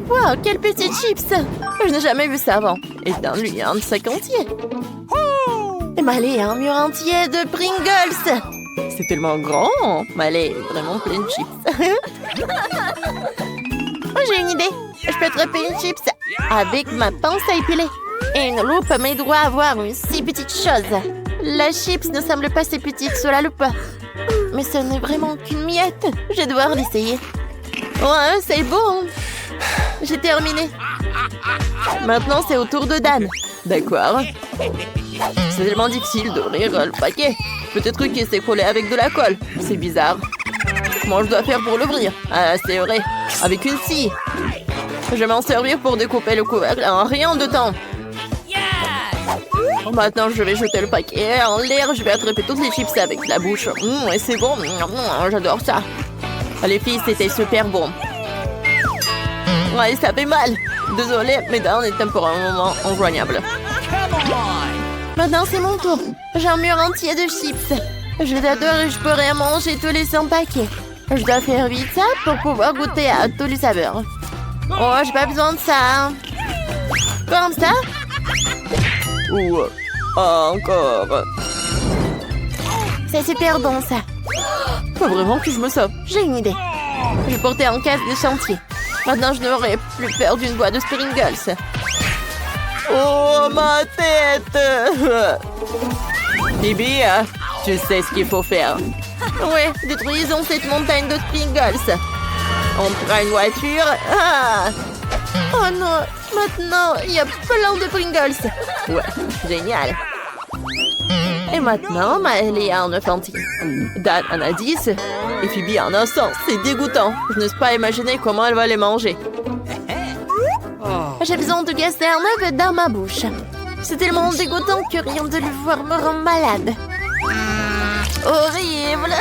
Wow, quelle petite chips! Je n'ai jamais vu ça avant. Et dans lui, un sac entier. Et Malé a un mur entier de Pringles. C'est tellement grand. Malé est vraiment plein de chips. Oh, j'ai une idée. Je peux attraper une chips avec ma pince à épiler. Et une loupe m'aidera à voir une si petite chose. La chips ne semble pas si petite sous la loupe. Mais ce n'est vraiment qu'une miette. Je vais devoir l'essayer. Ouais, c'est bon. J'ai terminé. Maintenant, c'est au tour de Dan. D'accord. C'est tellement difficile d'ouvrir le paquet. Peut-être qu'il s'est collé avec de la colle. C'est bizarre. Comment je dois faire pour l'ouvrir? Ah, c'est vrai. Avec une scie. Je vais m'en servir pour découper le couvercle en rien de temps. Maintenant, je vais jeter le paquet en l'air. Je vais attraper toutes les chips avec la bouche. Et c'est bon. J'adore ça. Les filles, c'était super bon. Ouais, ça fait mal. Désolée, mais Dan est pour un moment injoignable. Maintenant, c'est mon tour. J'ai un mur entier de chips. Je l'adore et je pourrais manger tous les 100 paquets. Je dois faire vite ça pour pouvoir goûter à tous les saveurs. Oh, j'ai pas besoin de ça. Comme ça? Ou encore. C'est super bon, ça. Faut vraiment que je me sauve. J'ai une idée. Je portais en casque de chantier. Maintenant, je n'aurai plus peur d'une boîte de Pringles. Oh, ma tête! Bibi, tu sais ce qu'il faut faire. Ouais, détruisons cette montagne de Pringles. On prend une voiture. Ah! Oh non, maintenant, il y a plein de Pringles. Ouais, génial. Et maintenant, Maëlie a un œuf entier. Dan en a 10 et Phoebe en a 100. C'est dégoûtant. Je n'ose pas imaginer comment elle va les manger. J'ai besoin de gasser un œuf dans ma bouche. C'est tellement dégoûtant que rien de le voir me rend malade. Horrible.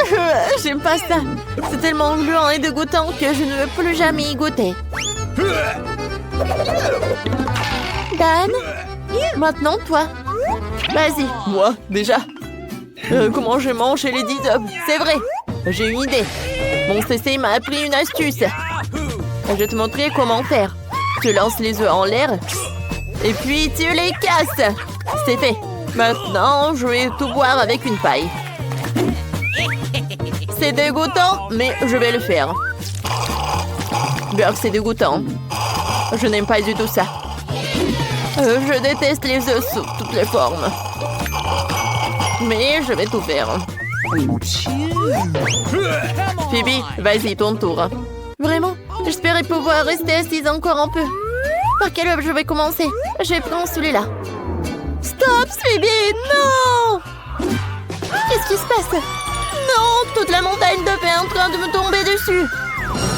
J'aime pas ça. C'est tellement gluant et dégoûtant que je ne veux plus jamais y goûter. Dan, maintenant toi. Vas-y. Moi, déjà? Comment je mange les 10 œufs? C'est vrai. J'ai une idée. Mon CC m'a appris une astuce. Je vais te montrer comment faire. Tu lances les œufs en l'air et puis tu les casses. C'est fait. Maintenant, je vais tout boire avec une paille. C'est dégoûtant, mais je vais le faire. Bien que c'est dégoûtant. Je n'aime pas du tout ça. Je déteste les œufs sous toutes les formes. Mais je vais tout faire. Phoebe, vas-y, ton tour. Vraiment? J'espérais pouvoir rester assise encore un peu. Par quel œuf je vais commencer? Je vais prendre celui-là. Stop, Phoebe! Non! Qu'est-ce qui se passe? Non! Toute la montagne d'œufs est en train de me tomber dessus!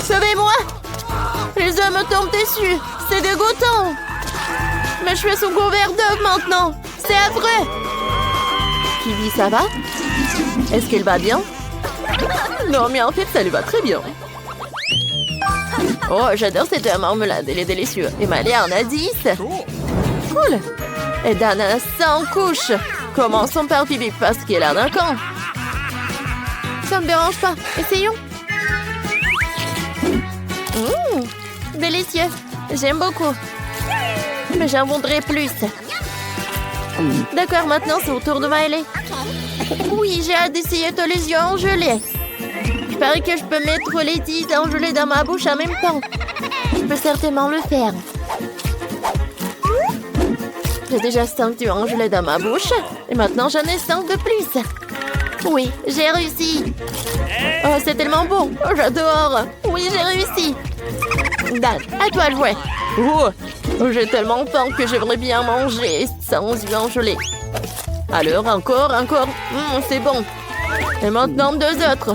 Sauvez-moi! Les œufs me tombent dessus! C'est dégoûtant! Mes cheveux sont couverts d'œufs maintenant! C'est affreux! Phoebe, ça va? Est-ce qu'elle va bien? Non, mais en fait, ça lui va très bien. Oh, j'adore cette marmelade, elle est délicieuse. Et Malia en a 10. Cool. Et Dan en a 100 couches. Commençons par Phoebe parce qu'elle en a un camp. Ça me dérange pas. Essayons. Délicieux. J'aime beaucoup. Mais j'en voudrais plus. D'accord, maintenant c'est au tour de Maëlie. Oui, j'ai hâte d'essayer tous les yeux en gelée. Il paraît que je peux mettre les 10 en gelée dans ma bouche en même temps. Je peux certainement le faire. J'ai déjà 5 yeux en gelée dans ma bouche. Et maintenant j'en ai 5 de plus. Oui, j'ai réussi. Oh, c'est tellement beau. Oh, j'adore. Oui, j'ai réussi. Dan, à toi de jouer. Oh, j'ai tellement faim que j'aimerais bien manger sans yeux en gelée. Alors, encore. C'est bon. Et maintenant, 2 autres.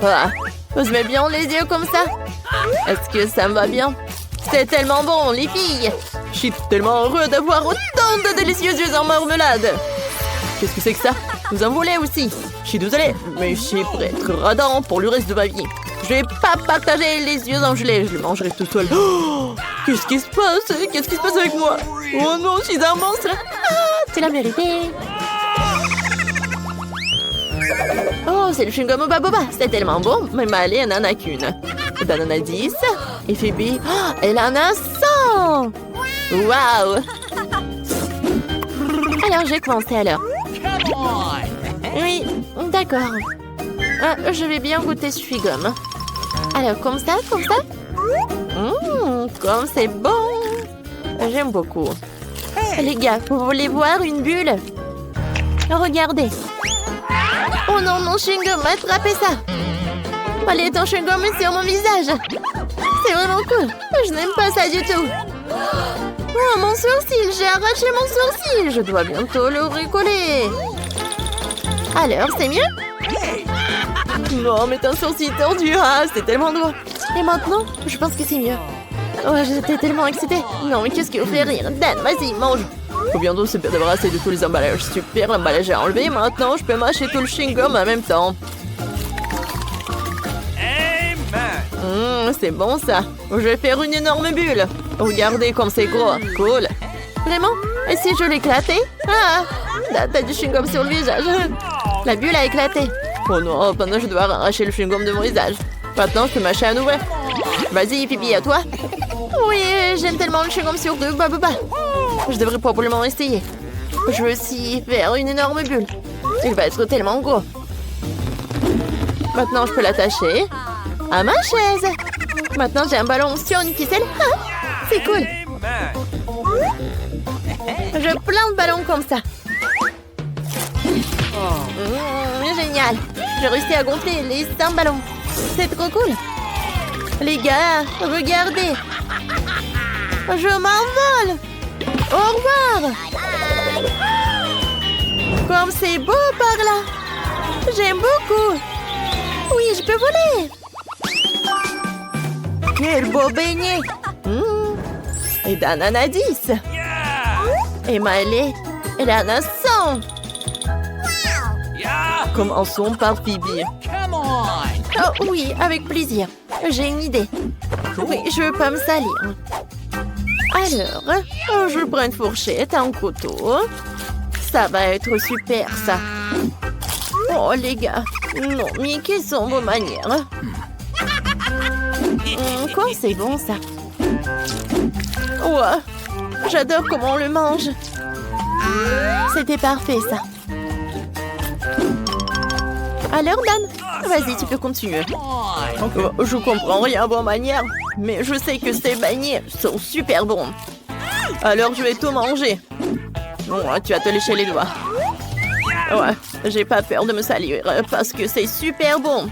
Ah, je mets bien les yeux comme ça. Est-ce que ça me va bien? C'est tellement bon, les filles. Je suis tellement heureux d'avoir autant de délicieux yeux en marmelade. Qu'est-ce que c'est que ça? Vous en voulez aussi? Je suis désolée, mais je suis prêt à être radin pour le reste de ma vie. Je vais pas partager les yeux en gelée, je les mangerai tout seul. Oh, qu'est-ce qui se passe? Qu'est-ce qui se passe avec moi? Oh non, je suis un monstre. Ah, tu l'as mérité. Oh, c'est le chewing-gum au baboba. C'est tellement bon, mais Malé n'en a qu'une. Dan en a 10. Et Phoebe, oh, elle en a 100. Waouh! Alors, j'ai commencé alors. Oui, d'accord. Je vais bien goûter ce chewing-gum. Alors, comme ça, comme ça. Comme c'est bon. J'aime beaucoup. Les gars, vous voulez voir une bulle? Regardez. Oh non, mon chewing-gum m'a attrapé ça. Allez, ton chewing-gum est sur mon visage. C'est vraiment cool. Je n'aime pas ça du tout. Oh, mon sourcil, j'ai arraché mon sourcil. Je dois bientôt le recoller. Alors, c'est mieux? Non, mais ton sourcil tordu. Ah, c'est tellement drôle. Et maintenant, je pense que c'est mieux. Oh, j'étais tellement excitée. Non, mais qu'est-ce qui vous fait rire? Dan, vas-y, mange. Faut bientôt se débarrasser de tous les emballages. Super, l'emballage est enlevé. Maintenant, je peux mâcher tout le chewing-gum en même temps. C'est bon ça. Je vais faire une énorme bulle. Regardez comme c'est gros. Cool. Vraiment? Et si je l'éclatais? Ah! T'as du chewing-gum sur le visage. La bulle a éclaté. Oh non, maintenant je dois arracher le chewing-gum de mon visage. Maintenant, je peux mâcher à nouveau. Vas-y, Pipi, à toi. Oui, j'aime tellement le chewing-gum sur deux. Bah. Je devrais probablement essayer. Je veux aussi faire une énorme bulle. Il va être tellement gros. Maintenant, je peux l'attacher à ma chaise. Maintenant, j'ai un ballon sur une ficelle. Ah, c'est cool. Je plein de ballons comme ça. Génial. J'ai réussi à gonfler les 5 ballons. C'est trop cool. Les gars, regardez. Je m'envole. Au revoir. Comme c'est beau par là. J'aime beaucoup. Oui, je peux voler. Quel beau beignet. Et Dan en a 10. Et Miley, elle en a 100. Commençons par Phoebe. Oh oui, avec plaisir. J'ai une idée. Oui, je veux pas me salir. Alors, je prends une fourchette, un couteau. Ça va être super, ça. Oh, les gars. Non, mais quelles sont vos manières? Quoi, c'est bon, ça. Ouais, j'adore comment on le mange. C'était parfait, ça. Alors, Dan, vas-y, tu peux continuer. Je comprends rien à vos manières, mais je sais que ces beignets sont super bons. Alors, je vais tout manger. Ouais, tu vas te lécher les doigts. Ouais, j'ai pas peur de me salir parce que c'est super bon.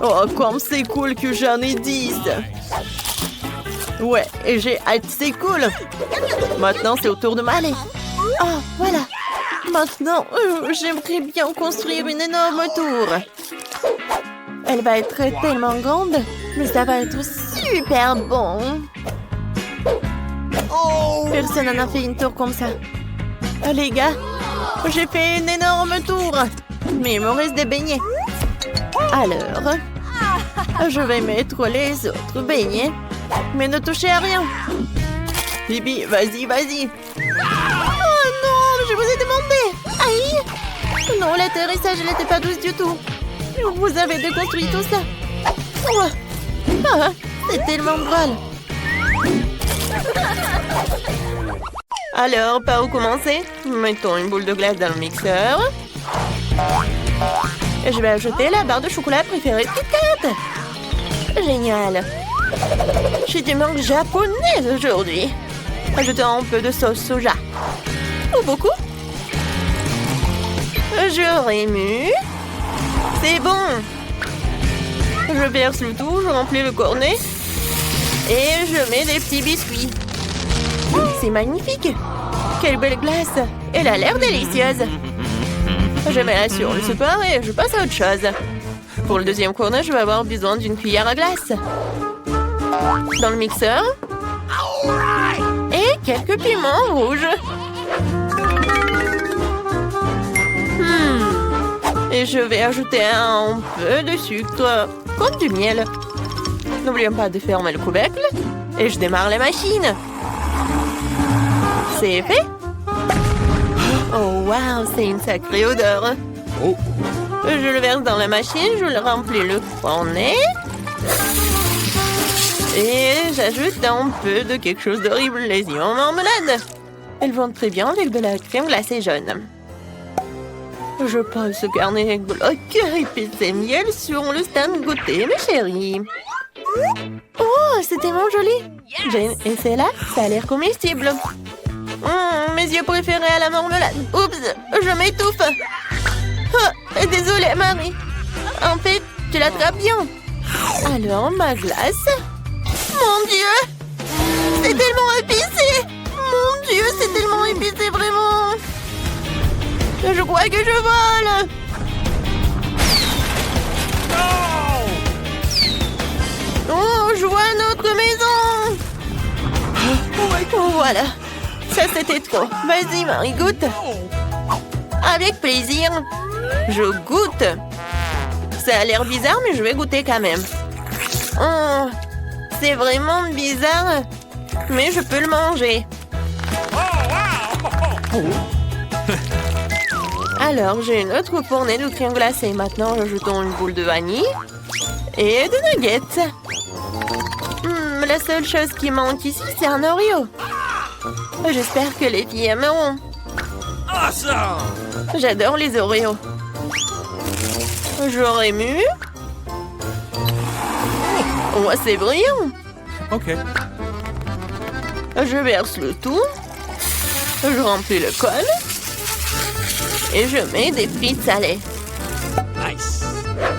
Oh, comme c'est cool que j'en ai 10. Ouais, et j'ai hâte, c'est cool. Maintenant, c'est au tour de Miley. Oh, voilà. Maintenant, j'aimerais bien construire une énorme tour. Elle va être tellement grande, mais ça va être super bon. Personne n'en a fait une tour comme ça. Les gars, j'ai fait une énorme tour. Mais il me reste des beignets. Alors, je vais mettre les autres beignets. Mais ne touchez à rien. Bibi, vas-y, vas-y. Oh non, je vous ai demandé. Aïe. Non, l'atterrissage n'était pas douce du tout. Vous avez déconstruit tout ça. Oh. Ah, c'est tellement drôle. Alors, par où commencer? Mettons une boule de glace dans le mixeur. Je vais ajouter la barre de chocolat préférée de Kit Kat. Génial. J'ai des mangues japonaises aujourd'hui. Ajoutons un peu de sauce soja. Ou beaucoup. Je remue. C'est bon. Je verse le tout, je remplis le cornet. Et je mets des petits biscuits. C'est magnifique. Quelle belle glace. Elle a l'air délicieuse. Je mets la sur le support et je passe à autre chose. Pour le deuxième cornet, je vais avoir besoin d'une cuillère à glace. Dans le mixeur. Et quelques piments rouges. Et je vais ajouter un peu de sucre, comme du miel. N'oublions pas de fermer le couvercle. Et je démarre la machine. C'est fait. Oh, wow, c'est une sacrée odeur. Je le verse dans la machine, je le remplis le cornet. Et j'ajoute un peu de quelque chose d'horrible, les yeux en marmelade. Elles vont très bien avec de la crème glacée jaune. Je pose ce carnet glauque épicé miel sur le stand goûter, mes chéris. Oh, c'est tellement joli. Jane, et c'est là, ça a l'air comestible. Mes yeux préférés à la marmelade. Oups, je m'étouffe. Oh, désolée, Marie. En fait, tu l'attrapes bien. Alors, ma glace. Mon Dieu, c'est tellement épicé. Mon Dieu, c'est tellement épicé, vraiment. Je crois que je vole. Oh, je vois notre maison. Oh, voilà. Ça, c'était trop. Vas-y, Marie, goûte. Avec plaisir. Je goûte. Ça a l'air bizarre, mais je vais goûter quand même. Oh, c'est vraiment bizarre, mais je peux le manger. Alors, j'ai une autre fournée de crème glacée. Maintenant, ajoutons une boule de vanille et des nuggets. La seule chose qui manque ici, c'est un Oreo. J'espère que les filles aimeront. J'adore les Oreos. J'aurais mu. Oh, c'est brillant. Ok. Je verse le tout. Je remplis le col. Et je mets des frites salées. Nice.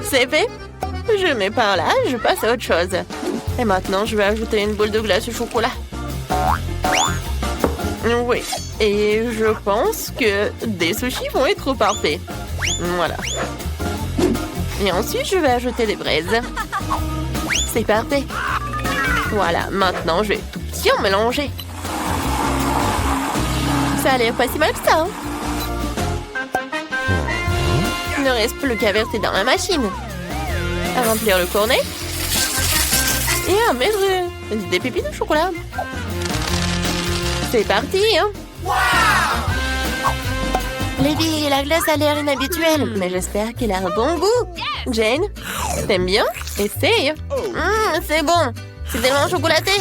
C'est fait. Je mets par là, je passe à autre chose. Et maintenant, je vais ajouter une boule de glace au chocolat. Oui. Et je pense que des sushis vont être parfaits. Voilà. Et ensuite, je vais ajouter des braises. C'est parfait. Voilà, maintenant, je vais tout bien mélanger. Ça a l'air pas si mal que ça. Il ne reste plus qu'à verser dans la machine. À remplir le cornet. Et à mettre des pépites de chocolat. C'est parti, hein? Les filles, la glace a l'air inhabituelle, mais j'espère qu'elle a un bon goût. Jane, t'aimes bien? Essaye. C'est bon. C'est tellement chocolaté.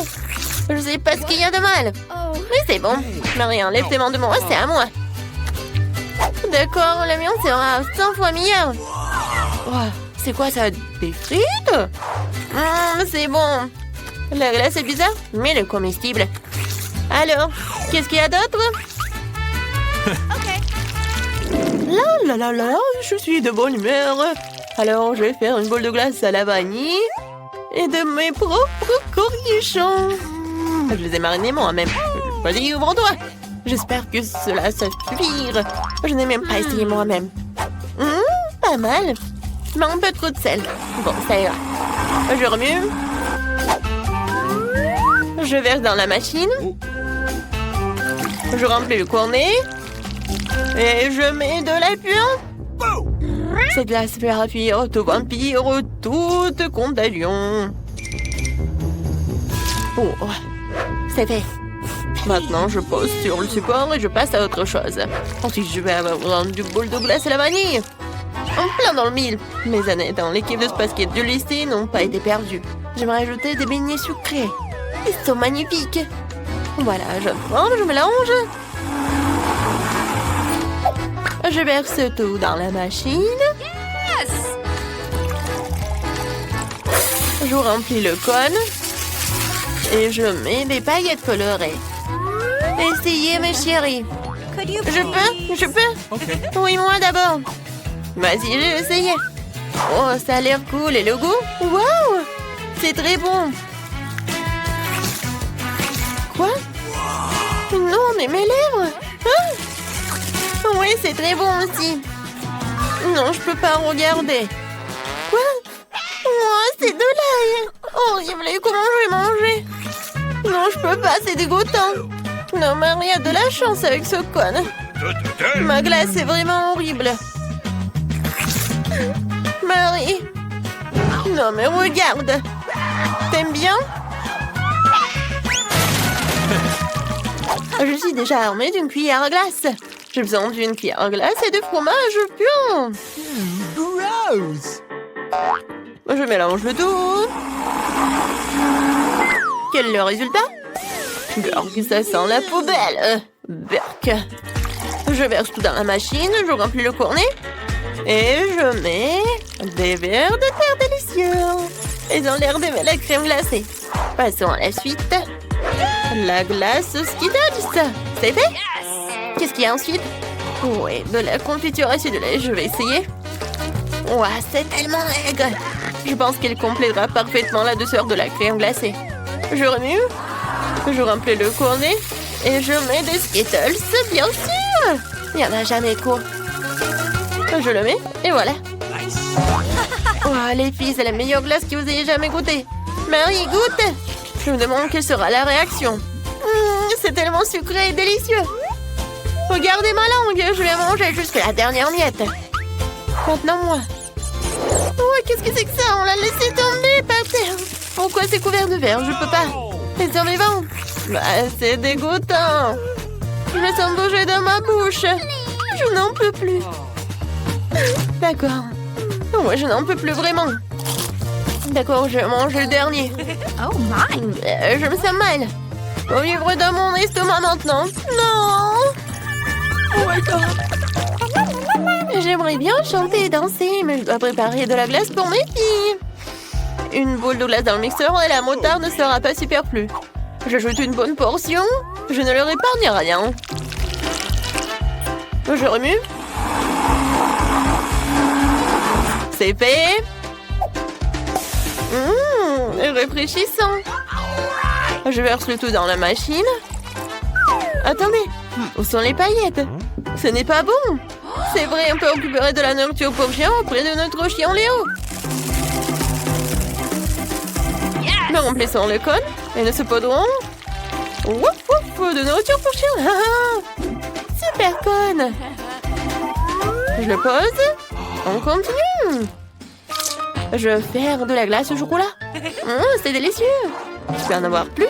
Je sais pas ce qu'il y a de mal. Mais c'est bon. Marie, enlève tes mains de moi, c'est à moi. D'accord, le mien sera 100 fois meilleur. Wow, c'est quoi ça? Des frites? C'est bon. La glace est bizarre, mais elle est comestible. Alors, qu'est-ce qu'il y a d'autre? Là, là, là, là, je suis de bonne humeur. Alors, je vais faire une boule de glace à la vanille et de mes propres cornichons. Je les ai marinés moi-même. Vas-y, ouvre-toi. J'espère que cela suffira. Je n'ai même pas essayé moi-même. Pas mal. Mais un peu trop de sel. Bon, ça ira. Je remue. Je verse dans la machine. Je remplis le cornet. Et je mets de la puante. Cette glace fera fuir tout vampire, toute contagion. Oh, c'est fait. Maintenant, je pose sur le support et je passe à autre chose. Ensuite, je vais avoir du boule de glace à la vanille. En plein dans le mille. Mes années dans l'équipe de basket du lycée n'ont pas été perdues. J'aimerais ajouter des beignets sucrés. Ils sont magnifiques. Voilà, je forme, je mélange. Je verse tout dans la machine. Je remplis le cône. Et je mets des paillettes colorées. Essayez, mes chéris. Je peux? Okay. Oui, moi d'abord. Vas-y, je vais essayer. Oh, ça a l'air cool. Et le goût? Waouh! C'est très bon. Quoi? Non, mais mes lèvres! Ah! Oui, c'est très bon aussi. Non, je peux pas regarder. Quoi? Oh, c'est de l'ail. Horrible. Et comment je vais manger? Non, je peux pas, c'est dégoûtant. Non, Marie a de la chance avec ce cône. Ma glace est vraiment horrible. Marie. Non, mais regarde. T'aimes bien? Je suis déjà armée d'une cuillère à glace. J'ai besoin d'une cuillère à glace et de fromage pur. Gross! Je mélange le tout. Quel est le résultat? Burk, ça sent la poubelle. Burk. Je verse tout dans la machine, je remplis le cornet. Et je mets des vers de terre délicieux. Ils ont l'air d'aimer la crème glacée. Passons à la suite. La glace Skittles. C'est fait? Qu'est-ce qu'il y a ensuite? Oui, de la confiture acidulée. Je vais essayer. Ouah, c'est tellement aigre. Je pense qu'il complétera parfaitement la douceur de la crème glacée. Je remue. Je remplis le cornet. Et je mets des Skittles, bien sûr. Il n'y en a jamais trop. Je le mets, et voilà. Nice. Oh, les filles, c'est la meilleure glace que vous ayez jamais goûtée. Marie, goûte. Je me demande quelle sera la réaction. C'est tellement sucré et délicieux. Regardez ma langue, je vais manger jusqu'à la dernière miette. Maintenant, moi. Oh, qu'est-ce que c'est que ça? On l'a laissé tomber par terre. Pourquoi c'est couvert de verre? Je peux pas. Les survivants. Bah, c'est dégoûtant. Je le sens bouger dans ma bouche. Je n'en peux plus. D'accord. Moi, je n'en peux plus vraiment. D'accord, je mange le dernier. Oh my! Je me sens mal. Faut vivre dans mon estomac maintenant. Non! Oh my God! J'aimerais bien chanter et danser, mais je dois préparer de la glace pour mes filles. Une boule de glace dans le mixeur et la moutarde ne sera pas superflue. J'ajoute une bonne portion. Je ne leur épargne rien. Je remue. C'est fait. Rafraîchissant. Je verse le tout dans la machine. Attendez, où sont les paillettes? Ce n'est pas bon. C'est vrai, on peut récupérer de la nourriture pour chien auprès de notre chien Léo. Nous remplissons le cône et nous saupoudrons. Wouf wouf, de nourriture pour chien. Super cône. Je le pose. On continue. Je vais faire de la glace au chocolat. C'est délicieux. Je peux en avoir plus.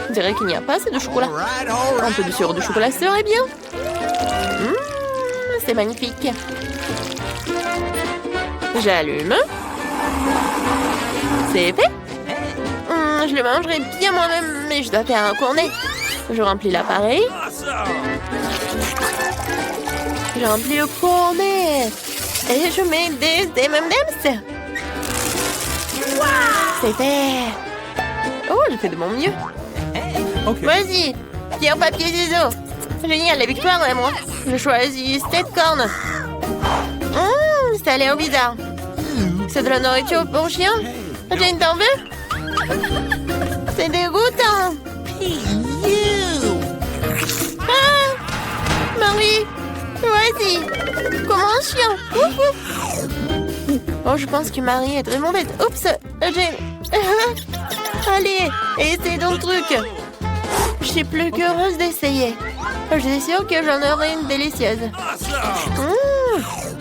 Je dirais qu'il n'y a pas assez de chocolat. Un peu de sirop de chocolat serait bien. C'est magnifique. J'allume. C'est fait. Je le mangerai bien moi-même, mais je dois faire un cornet. Je remplis l'appareil. Je remplis le cornet. Et je mets des M&M's. C'est fait. Oh, j'ai fait de mon mieux. Okay. Vas-y, pierre, papier, ciseaux. Génial, la victoire est moi. Je choisis cette corne. Ça a l'air bizarre. C'est de la nourriture pour chien. Jane, t'en veux? C'est dégoûtant. Ah, Marie, vas-y. Comme un chien. Ouf, ouf. Oh, je pense que Marie est très mauvaise. Oups, Jane. Allez, essaye ton truc. Je suis plus qu'heureuse d'essayer. Je suis sûre que j'en aurai une délicieuse.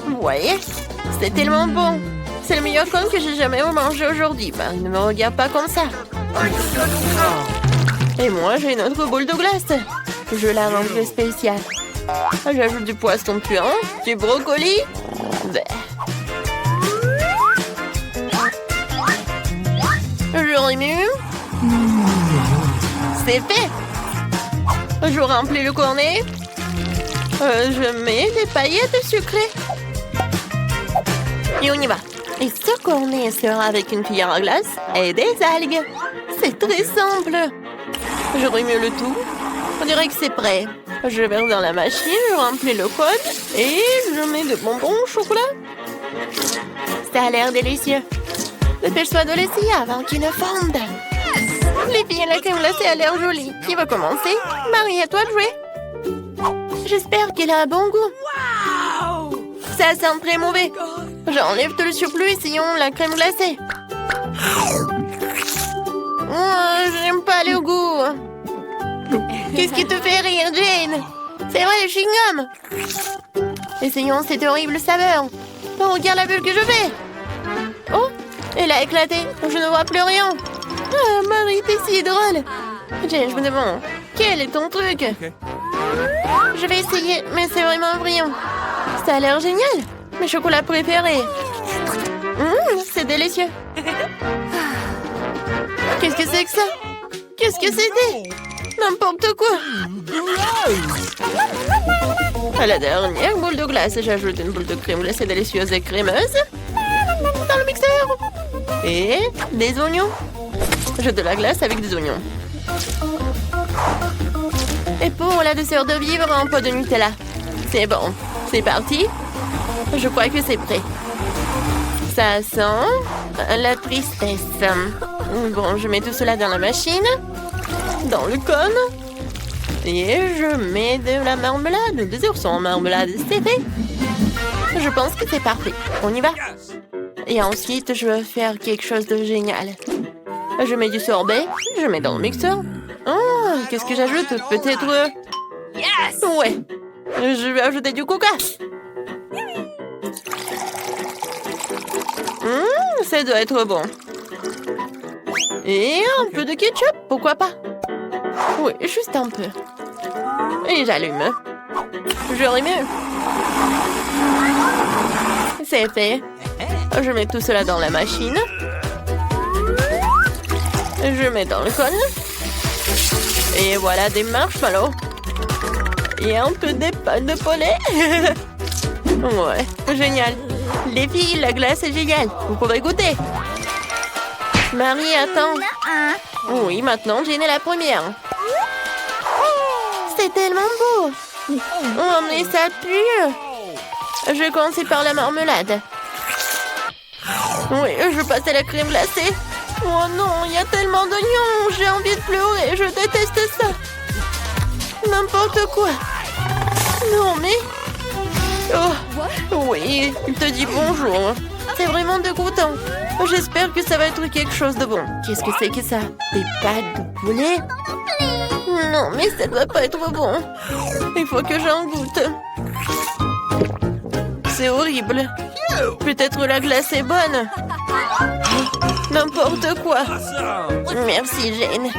Vous voyez, c'est tellement bon. C'est le meilleur cône que j'ai jamais mangé aujourd'hui. Ben, ne me regarde pas comme ça. Et moi, j'ai une autre boule de glace. Je la rangerai spéciale. J'ajoute du poisson puant, du brocoli. Je remue. C'est fait. Je remplis le cornet. Je mets des paillettes sucrées. Et on y va. Et ce cornet sera avec une cuillère à glace et des algues. C'est très simple. Je remue le tout. On dirait que c'est prêt. Je verse dans la machine, je remplis le code et je mets de bonbons au chocolat. Ça a l'air délicieux. Dépêche-toi de l'essayer avant qu'il ne fonde. Les filles, la crème glacée a l'air jolie. Qui va commencer? Marie, à toi de jouer. J'espère qu'elle a un bon goût. Ça sent très mauvais. J'enlève tout le surplus, essayons la crème glacée. J'aime pas le goût. Qu'est-ce qui te fait rire, Jane? C'est vrai, le chewing-gum. Essayons cette horrible saveur. Oh, regarde la bulle que je fais. Oh, elle a éclaté. Je ne vois plus rien. Ah, Marie, t'es si drôle. Jane, je me demande, quel est ton truc? Okay. Je vais essayer, mais c'est vraiment brillant. Ça a l'air génial. Mes chocolats préférés. C'est délicieux. Qu'est-ce que c'est que ça? Qu'est-ce que c'était? N'importe quoi. À la dernière boule de glace, j'ajoute une boule de crème glacée délicieuse et crémeuse. Dans le mixeur. Et des oignons. Je de la glace avec des oignons. Et pour la douceur de vivre, un peu de Nutella. C'est bon. C'est parti. Je crois que c'est prêt. Ça sent la tristesse. Bon, je mets tout cela dans la machine. Dans le cône. Et je mets de la marmelade. Des ours en marmelade, c'est fait. Je pense que c'est parfait. On y va. Et ensuite, je vais faire quelque chose de génial. Je mets du sorbet. Je mets dans le mixeur. Oh, qu'est-ce que j'ajoute? Peut-être... Ouais. Je vais ajouter du coca. Ça doit être bon. Et un peu de ketchup, pourquoi pas? Oui, juste un peu. Et j'allume. J'aurais mieux. C'est fait. Je mets tout cela dans la machine. Je mets dans le cône. Et voilà des marshmallows. Et un peu des pâtes de poulet. Ouais, génial. Les filles, la glace est géniale. Vous pouvez goûter. Marie, attends. Oui, maintenant, Jane est la première. C'est tellement beau. Oh, mais ça pue. Je vais commencer par la marmelade. Oui, je passe à la crème glacée. Oh non, il y a tellement d'oignons. J'ai envie de pleurer. Je déteste ça. N'importe quoi. Non, mais... Oh, oui, il te dit bonjour. C'est vraiment dégoûtant. J'espère que ça va être quelque chose de bon. Qu'est-ce que c'est que ça? Des pâtes de poulet? Non, mais ça doit pas être bon. Il faut que j'en goûte. C'est horrible. Peut-être la glace est bonne. N'importe quoi. Merci, Jane.